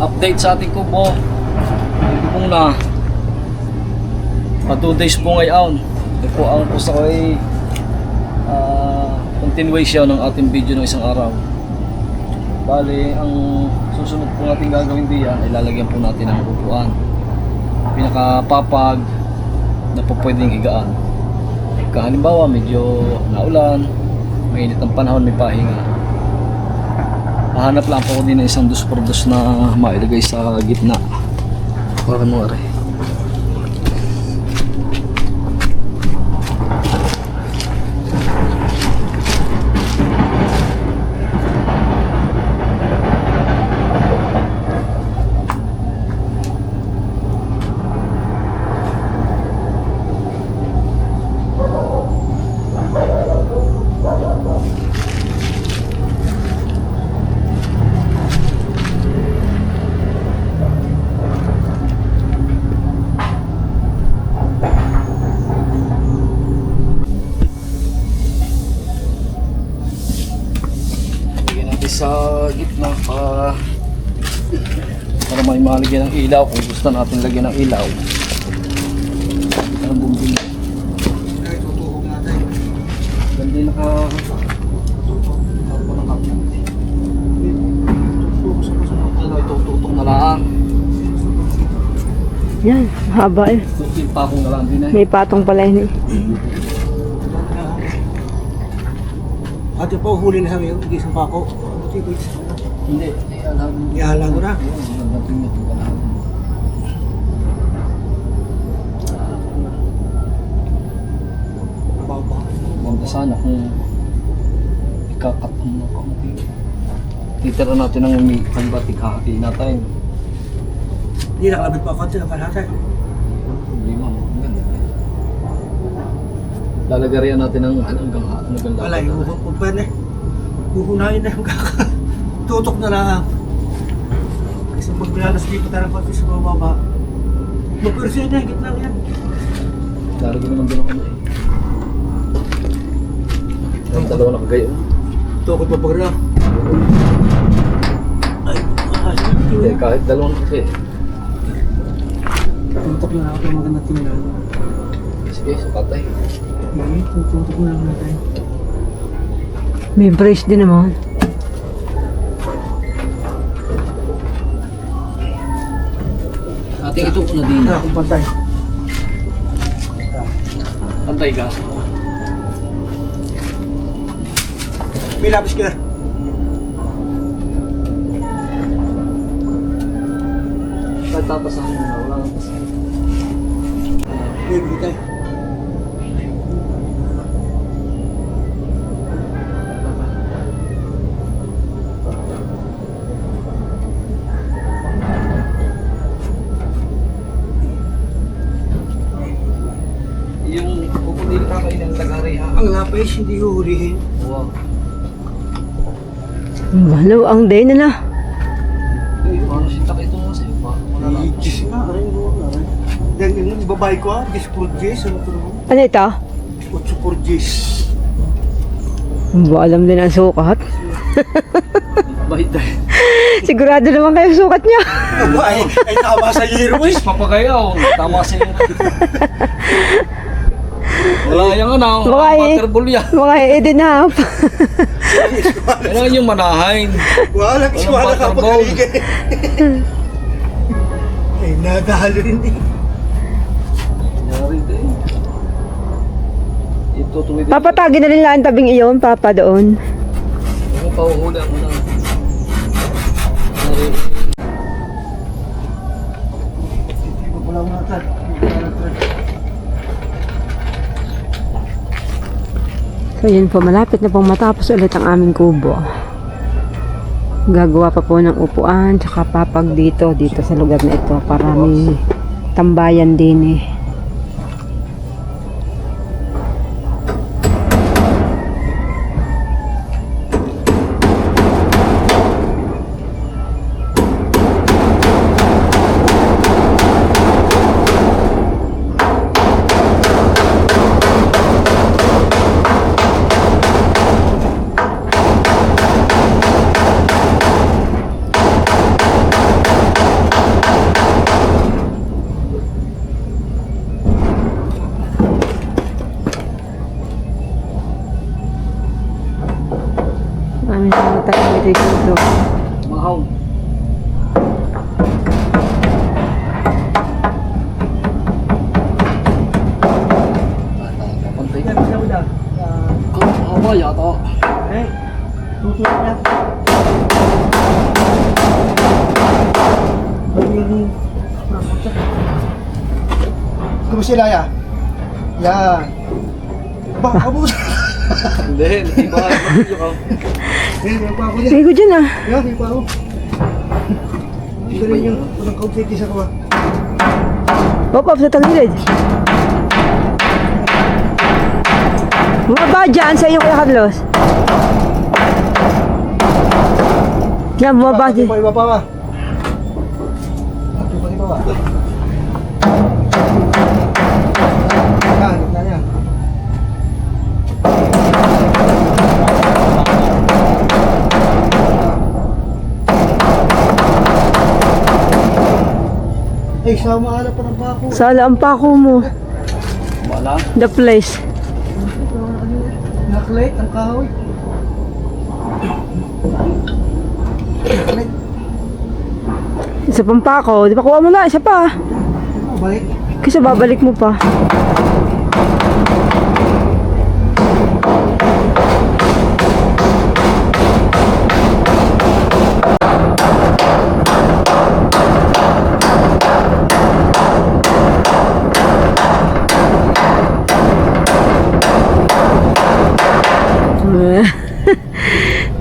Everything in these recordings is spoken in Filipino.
update sa ating kubo. Ito pong na 2 days po ngayon. Ito po ang gusto ko ay continuation ng ating video ng isang araw. Bali, ang susunod po natin gagawin diyan ay lalagyan po natin ng upuan. Pinakapapag na po pwedeng higaan. Halimbawa medyo naulan, mainit ang panahon, may pahinga. Hahanap lang po ako din ng isang dos por dos na mailagay sa gitna. Para mo are. Sa gitna para may malagyan ng ilaw kung gusto natin lagyan ng ilaw. Ang bumbing. Tutuhog natin. Gandi tututok na lang. Yan, haba eh. Tututok patong na lang din eh. May patong pala yun eh. Ate po, huli na kami yung isang pako. Hindi, Ihalang ko na. Maganda sana kung ikakat mo kaunti. Titira natin ng pangbatik hati natin. Hindi nakalabit pa ako ito, nakalhatay. Hindi mo, maganda. Lalagarian natin ng hanggang Wala, yung pwede. Huhunayin na yung tutok na lang. Kasi pag binalas dito tarang pati sa bababa. Mag-persin na, gitna yan. Lalagyan naman din ako na eh. Ang dalawa na kagayo. Tukot pa pag na. Ay, Hindi, kahit dalawang kasi. tutok na ako maganda tingnan. Sige, patay. Tutok na lang natin. May brace din naman. Ating ito na din. Kung pantay. Pantay ka. May lapis ka na. Kahit tapasahan mo na, wala nang tapasahan. May bitay. Yung pupundin ka kayo ng tagari ha. Ang lapis, hindi huhulihin. Wow. Balaw ang day na na. Paano sitak ito mo sa'yo pa? Wala lang. Diyos nga, aray mo, aray. Yan yung babae ko ah, 10 por Gs, ano ito naman? Ano ito? 8 por Gs. Hindi ba alam din ang sukat? Bahit dahil. Sigurado naman kayo sukat niya. Ay tama sa hero eh. Papagayaw. Tama sa'yo. Wala yung ano. Baka Waterball yan. Mga edin half. Kailangan yung manahin. Walang iswala ka pagkaligay. Ay, nadahalo rin eh. Nangyari din. Ito tumidin. Papatagin na nila ang tabing iyon, papa doon. Ako pauhuli ako na. Nangyari. Wala mo natin. So yun po, malapit na pong matapos ulit ang aming kubo. Gagawa pa po ng upuan, tsaka papag dito sa lugar na ito para may tambayan din eh. Kung sila ya. Yan. Ba, abos. Hindi, iba ka. Eh, may pa ako niya. Ligo dyan ah. Yan, may pa ako. Ito rin yung unang kaupiti sa kuha. Pop-up sa tagilid. Bumaba dyan sa iyo, Kuya Carlos. Yan, bumaba dyan. Iba pa ba? Iba ba? Yan, gitna niya. Eh, sama ala pa ng bako. Sala ang pako mo. Wala. The place. Naklit, ang kahoy. Naklit. Isa pang pako. Di ba kuha mo na? Isa pa. Balik. Kasi babalik mo pa.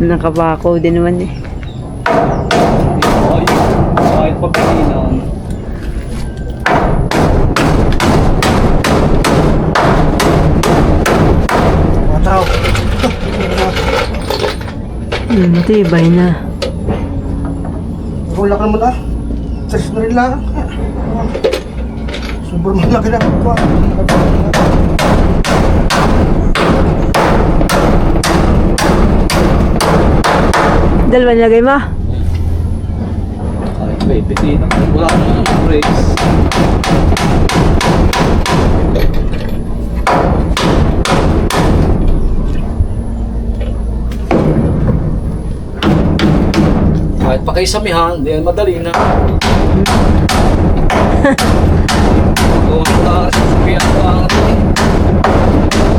Nakapako din naman eh. Ay, kahit pagkakinan. Mga tao. Matibay na. Wala ka naman ah. Tres na rin lang. Sobrang malaki na ako. Dalawa nilagay mo? Kahit ba ipitin. Wala akong brakes. Kahit pa kayo samihan, di madali na. Kung sa sabihan ko ang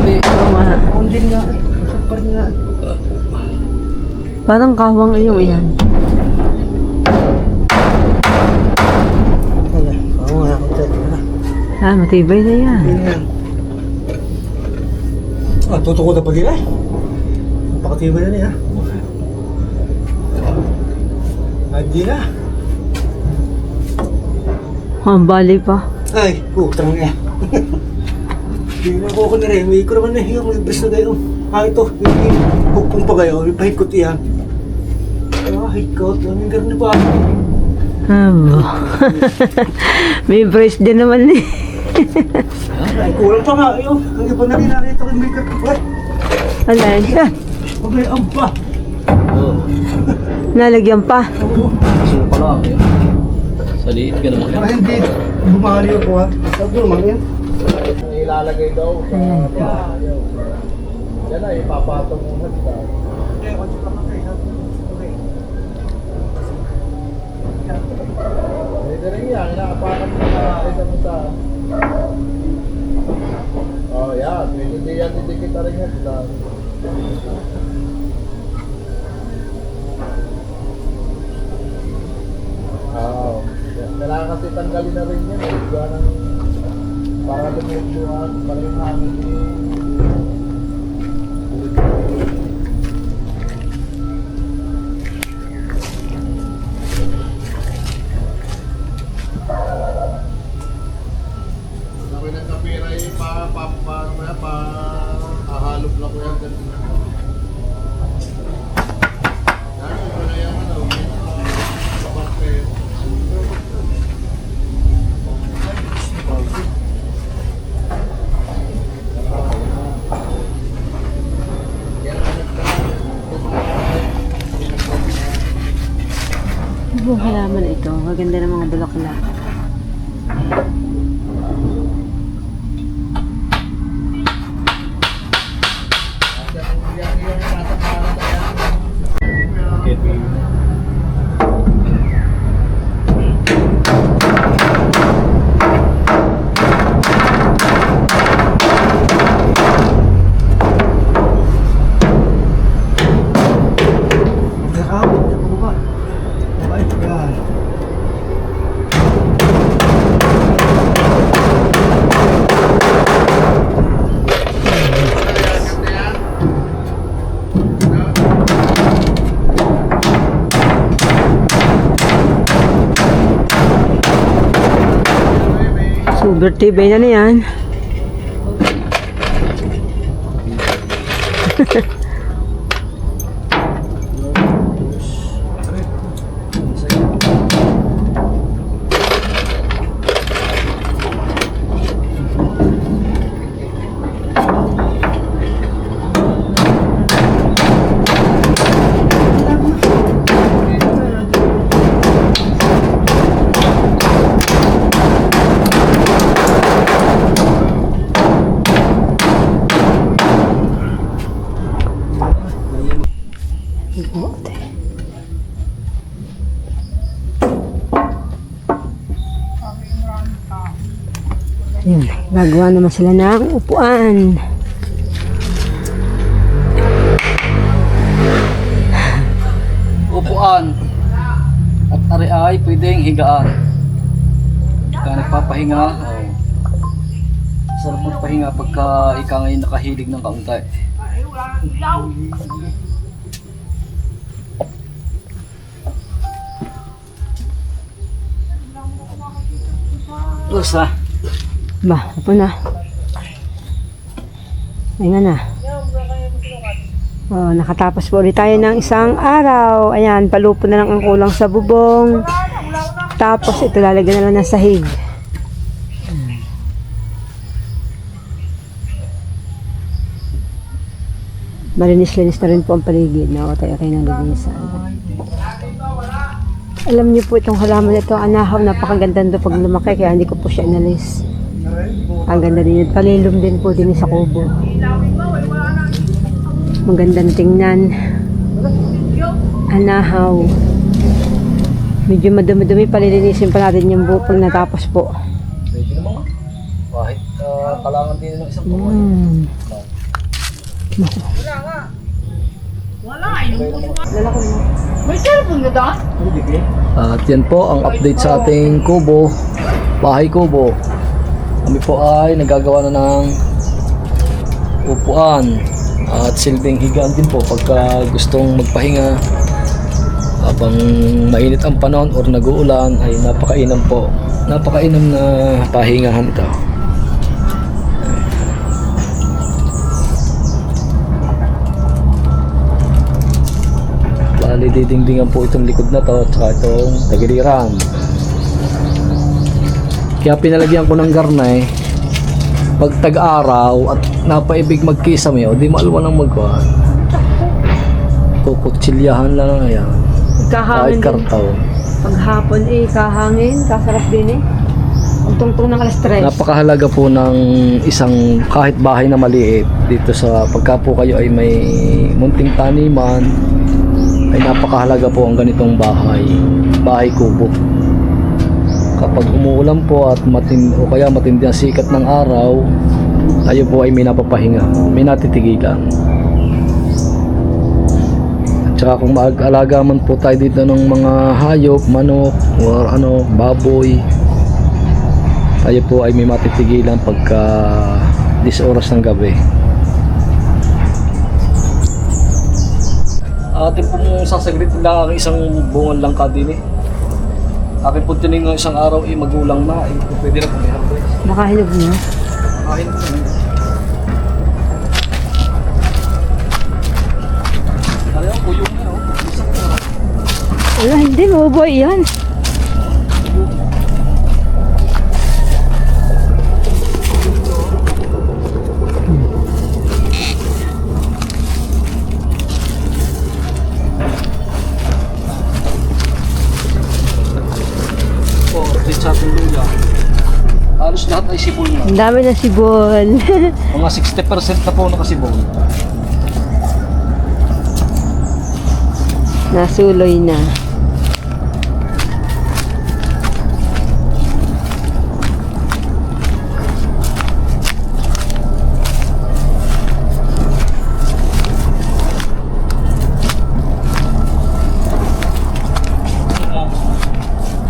hindi. Ang din nga. Super nga. Parang kawang iyong iyan. Wala. Oo nga. Ah, matibay na yan. Yan. Ah, tutukod na pa din eh. Napakatibay na niya. Hindi na. Ang bali pa. Ay, putang nga. Hindi na ako na rin. May ko naman na yung libres na kayo. Ah, ito. Bukpong pa kayo. May pahit ko tiyan. Ah, hikot. Ang ganda pa. May brace din naman eh. Ay, kulang pa nga. Ayun. Ang iba na rin nakita ko yung makeup ko. Ay, Alay. okay, ang ba? Oh, Nalagyan pa. Oo. kasi pa lang eh. Sa liit ka naman. Para hindi bumali ako ha. Sabi naman yan. Ilalagay daw. Ayan po. Yan na, ipapatong muna kita. Pwede rin yan, nakapakan mo na isa mo sa... Oh, yan. Hindi yan, didikit na rin yan. Oo. Kailangan kasi tanggalin na rin yan. Diba ng... Para lumuluan, para yung hangin Sabi ng kapira yung ahalog na ko yan. Yan, ito na yan, ano, kaparte. Ang halaman ito. Maganda ng mga bulaklak. Nakakabot. Ako ba? Ay, yan. Super tibay na yan. Yun, gagawa naman sila ng upuan. Upuan. At ari ay pwedeng higaan. Pagka nagpapahinga, sarap magpahinga pagka ika ngayon nakahilig ng kaunti. Basta. Ba, ako na. Ayan na. Oh, nakatapos po ulit tayo ng isang araw. Ayan, palupo na lang ang kulang sa bubong. Tapos ito lalagyan na lang ng sahig. Malinis-linis na rin po ang paligid. Nakatay-atay ng linisan. Alam niyo po itong halaman nito, anahaw, napakaganda doon pag lumaki, kaya hindi ko po siya inalis. Ang ganda din yun. Palilom din po din sa kubo. Magandang tingnan. Anahaw. Medyo madumi-dumi, palilinisin pa natin yung buo pag natapos po. Pwede naman. Kahit kalangan din ng isang buwan. At yan po ang update sa ating kubo. Bahay kubo. Kami po ay nagagawa na ng upuan at silbing higaan din po pagka gustong magpahinga habang mainit ang panahon or nag-uulan ay napakainam po. Napakainam na pahingahan ito. Bali didingdingan po itong likod na to at saka itong tagiliran. Kaya pinalagyan ko ng garnay pag tag-araw at napaibig magkisame o di maalwan ang magkuhan. Kukutsilyahan lang yan. Kahit Kahangin din. kartaw. Paghapon kahangin, kasarap din Ang tungtong ng alas 3. Napakahalaga po ng isang kahit bahay na maliit dito sa pagka po kayo ay may munting taniman ay napakahalaga po ang ganitong bahay kubo. Kapag umuulan po at o kaya matindi ang sikat ng araw, tayo po ay may napapahinga, may natitigilan. At saka kung mag-alaga man po tayo dito ng mga hayop, manok, or baboy, tayo po ay may matitigilan pagka 10 oras ng gabi. Atin pong sasaglit lang ang isang bungal lang kadini. Akin po tining ng isang araw magulang na, pwede na pong i-harvest. Nakahinog niyo? Akin po. Ano yung puyong na, isang araw. Wala, hindi mo boy yan. Sa ating luya. Halos lahat ay sibol na. Ang dami na sibol. Mga 60% na po nakasibol. Nasuloy na.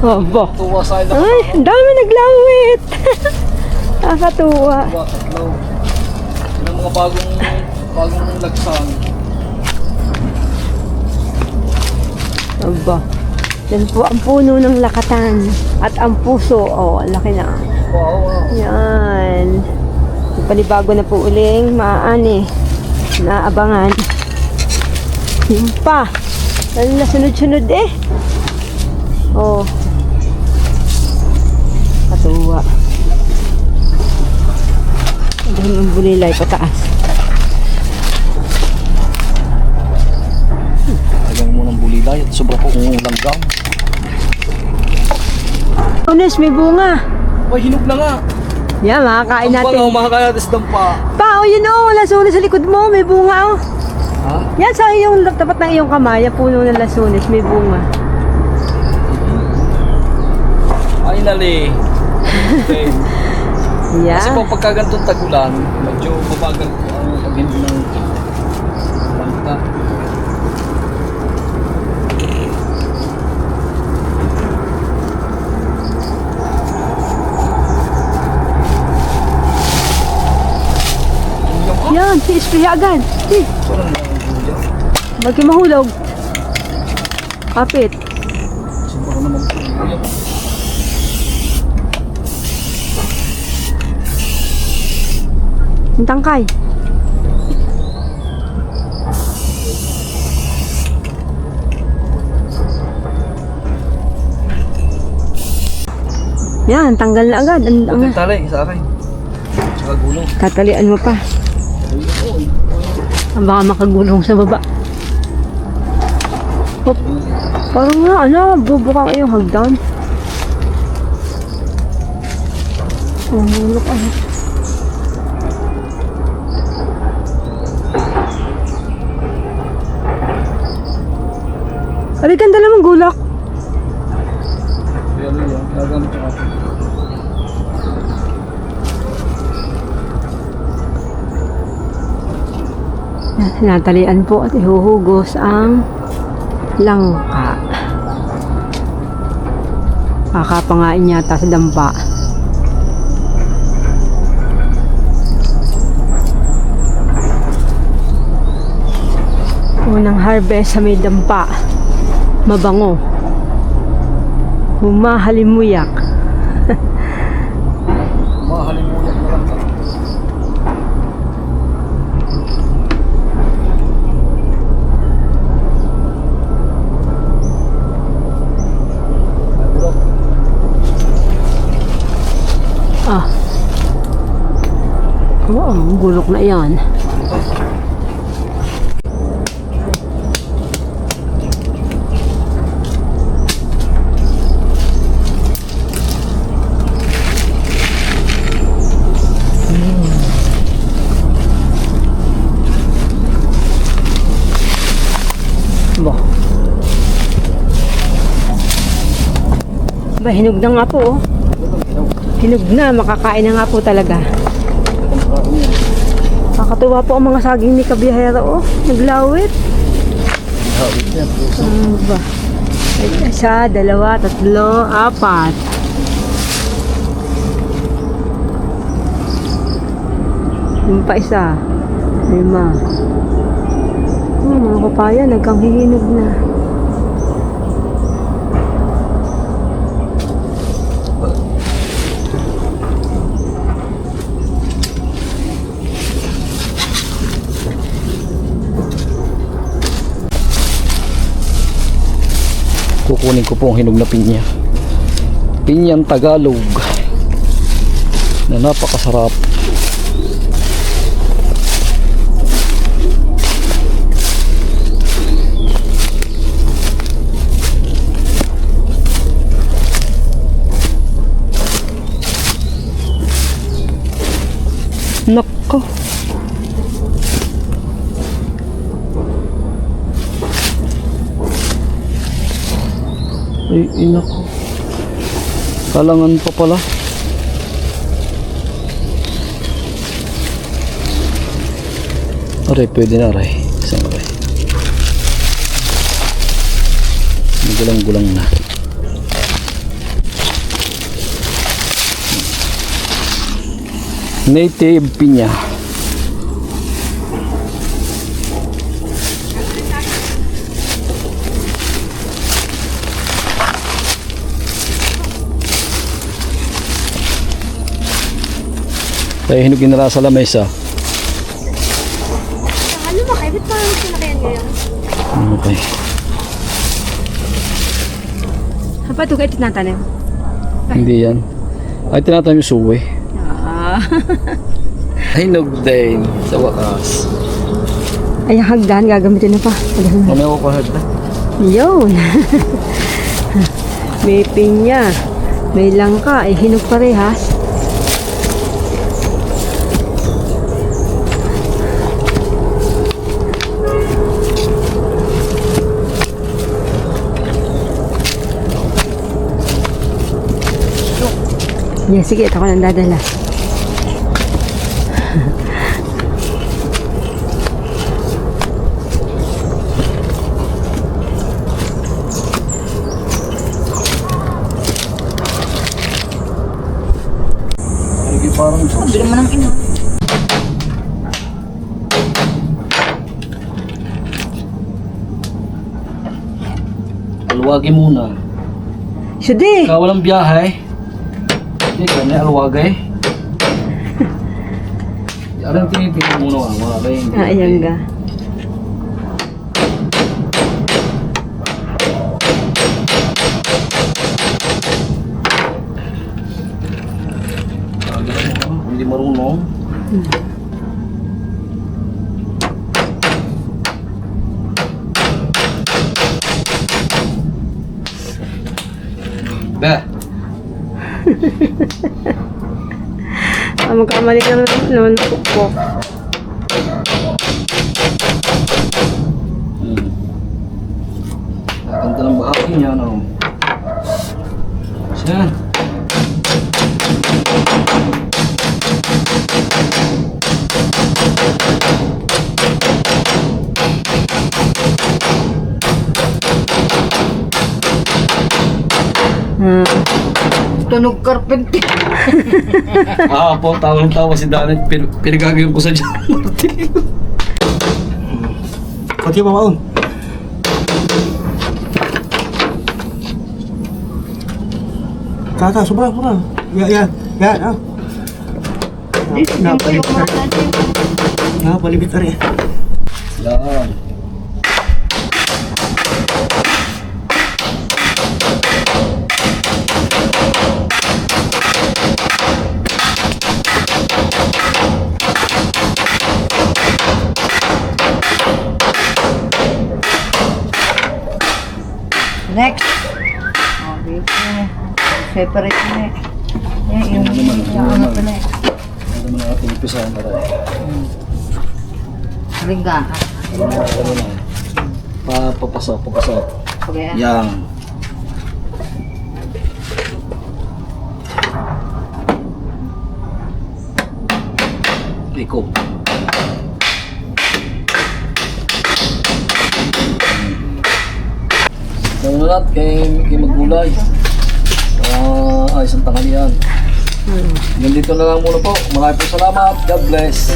Oh, bo. Tuwa sa ilang Ay, ang dami naglawit. Nakakatuwa. tatlo. Yun ang mga bagong lagsan. Aba. Yan po ang puno ng lakatan. At ang puso. Oh, ang laki na. Yan. May panibago na po uling maaani. Naabangan. Yun pa. Lalo na sunod-sunod eh. Oh. Katuwa. Ang dami ng bulilay pataas. Talagang mo ng bulilay at sobra po kung langgam. Lunes, may bunga. Ay, hinog na nga. Yan, makakain natin. Ang makakain natin sa dampa. Pa, oh, yun oh, lasunis sa likod mo, may bunga oh. Ha? Yan sa iyong tapat ng iyong kamay, yung puno ng lasunis, may bunga. Finally. Okay. Kasi Yan. po pagkagantong tagulan, medyo mabagal po ang paghinog ng bangka. Yan, si-spray agad. Eh, Parang nangangulya. bagay mahulog. Kapit. Sobra naman po. Ayan. Ang tangkay. Yan, tanggal na agad. Buti talay sa akin. Tsaka gulong. Tatalian mo pa. Baka makagulong sa baba. Hop. Parang nga, bubukang iyong hagdan. Look, Aray, ganda naman gulak. Kaya ano yan, gagamit ko ako. Natalian po at ihuhugos ang langka. Kakapangain yata sa dampa. Unang harvest sa may dampa. Mabango. Humahalimuyak. Mahalin mo yan na lang ka. Ah. Oo, ang gulok na yan. Bo. Ba, hinog na nga po, oh. Hinog na, makakain na nga po talaga. Nakakatuwa po ang mga saging ni Kabiyahero, oh. Naglawit. Hawit yan. Ano ba? Ay, isa, dalawa, tatlo, apat. Yung pa isa. Lima. Oh, mga papaya, nagkanghihinog na. Kukunin ko po ang hinog na pinya. Pinyang Tagalog na napakasarap. Nako. Ay, inako. Kalangan pa pala. Aray, pwede na aray. Isang aray. Gulang-gulang na. Native pinya. Tayo hinugin na sa lamesa. Ano ba kayo? Ba't parang gusto na kayo ngayon? Okay. Apa ito kayo tinatanim? Hindi yan. Ay, tinatanim yung suwe. Hinog din sa wakas. Ay, hagdan. Gagamitin na pa. Mamaya ko kahagdan. Yun. May pinya. May langka. Ay, hinog parehas. Yeah, sige, ito ko nang dadala. Lagi parang Bili mo ng ino. alwagi muna. Sige. Ikaw walang biyahe. Hindi ka na alwagay. Alam tinitingnan muna mga kayo. Ayan ga. Hindi marunong. Ba. Magkamali ka naman po. Nakanta ng bahagi niya, no? Siya. Tunog carpenter. Po, tawang-tawa si Danet. Pinagagayon ko sa John Martin. Pati pa maun. Tata, sobra. Ya. Napalibit ari. Lang. Next. Okay. Separate na eh. Yung ano pa na eh. Ano naman ang ating umpisahan na rin. Ringga. Ano na. Papasok. Okay. Yang. Iko. Namunat kay maggulay. Ayos ang tanghalian. Yan dito na lang muna po. Maraming po salamat. God bless.